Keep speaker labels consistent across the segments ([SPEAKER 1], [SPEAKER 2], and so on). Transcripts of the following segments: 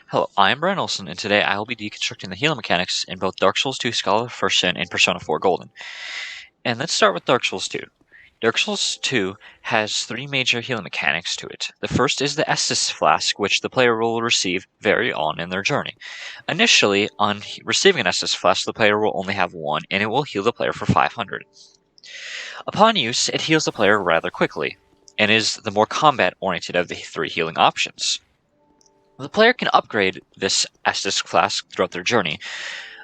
[SPEAKER 1] Hello, I'm Brian Olson, and today I will be deconstructing the healing mechanics in both Dark Souls 2 Scholar of First Sin and Persona 4 Golden. And let's start with Dark Souls 2. Dark Souls 2 has three major healing mechanics to it. The first is the Estus Flask, which the player will receive very on in their journey. Initially, on receiving an Estus Flask, the player will only have one, and it will heal the player for 500. Upon use, it heals the player rather quickly, and is the more combat-oriented of the three healing options. The player can upgrade this Estus Flask throughout their journey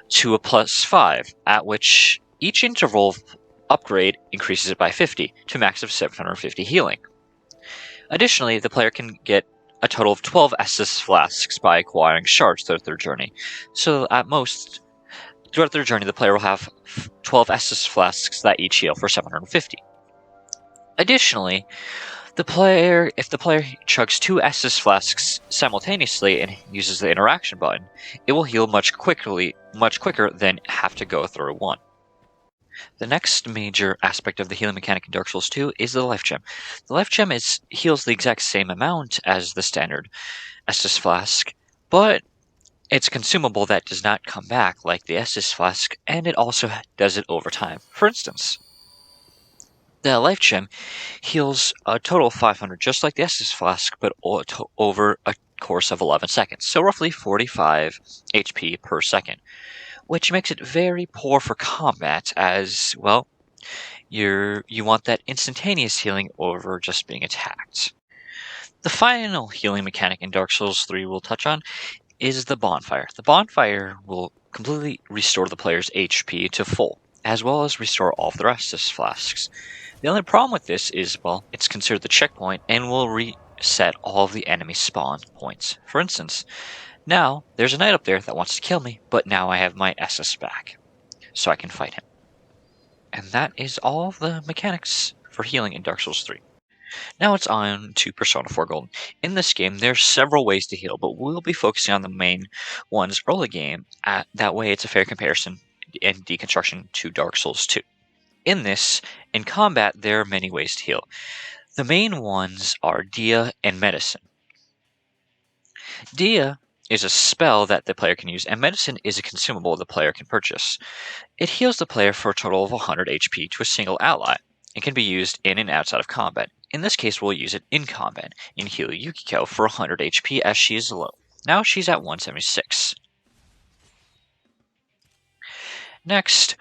[SPEAKER 1] to a +5, at which each interval upgrade increases it by 50 to a max of 750 healing. Additionally, the player can get a total of 12 Estus Flasks by acquiring shards throughout their journey. So at most, throughout their journey, the player will have 12 Estus Flasks that each heal for 750. Additionally, if the player chugs two Estus Flasks simultaneously and uses the interaction button, it will heal much quicker than have to go through one. The next major aspect of the healing mechanic in Dark Souls 2 is the Life Gem. The Life Gem heals the exact same amount as the standard Estus Flask, but it's consumable that does not come back like the Estus Flask, and it also does it over time. For instance, the Life Gem heals a total of 500, just like the Estus Flask, but over a course of 11 seconds, so roughly 45 HP per second, which makes it very poor for combat, as, well, you want that instantaneous healing over just being attacked. The final healing mechanic in Dark Souls 3 we'll touch on is the Bonfire. The Bonfire will completely restore the player's HP to full, as well as restore all of the Estus Flasks. The only problem with this is, well, it's considered the checkpoint and will reset all of the enemy spawn points. For instance, now there's a knight up there that wants to kill me, but now I have my Estus back, so I can fight him. And that is all of the mechanics for healing in Dark Souls 3. Now it's on to Persona 4 Golden. In this game, there's several ways to heal, but we'll be focusing on the main ones early game. That way it's a fair comparison and deconstruction to Dark Souls 2. In combat, there are many ways to heal. The main ones are Dia and Medicine. Dia is a spell that the player can use, and Medicine is a consumable the player can purchase. It heals the player for a total of 100 HP to a single ally. It can be used in and outside of combat. In this case, we'll use it in combat and heal Yukiko for 100 HP as she is low. Now she's at 176. Next,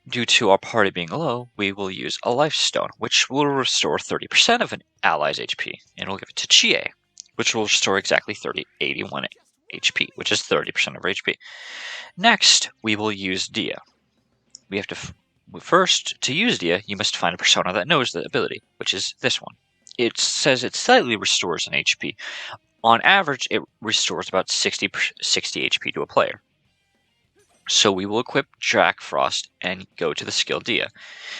[SPEAKER 1] due to our party being low, we will use a Life Stone, which will restore 30% of an ally's HP, and we'll give it to Chie, which will restore exactly 81 HP, which is 30% of her HP. Next, we will use Dia. We have to first, to use Dia, you must find a persona that knows the ability, which is this one. It says it slightly restores an HP. On average, it restores about 60 HP to a player. So we will equip Jack Frost and go to the skill Dia,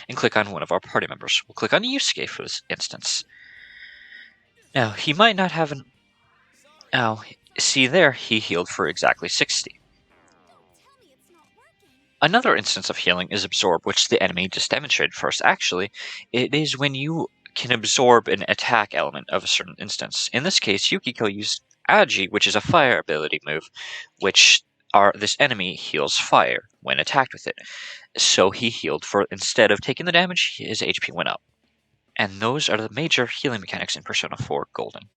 [SPEAKER 1] and click on one of our party members. We'll click on Yusuke for this instance. Now, he might not have an... Now, see there, he healed for exactly 60. Another instance of healing is Absorb, which the enemy just demonstrated first. Actually, it is when you can absorb an attack element of a certain instance. In this case, Yukiko used Agi, which is a fire ability move, which this enemy heals fire when attacked with it. So he healed for, instead of taking the damage, his HP went up. And those are the major healing mechanics in Persona 4 Golden.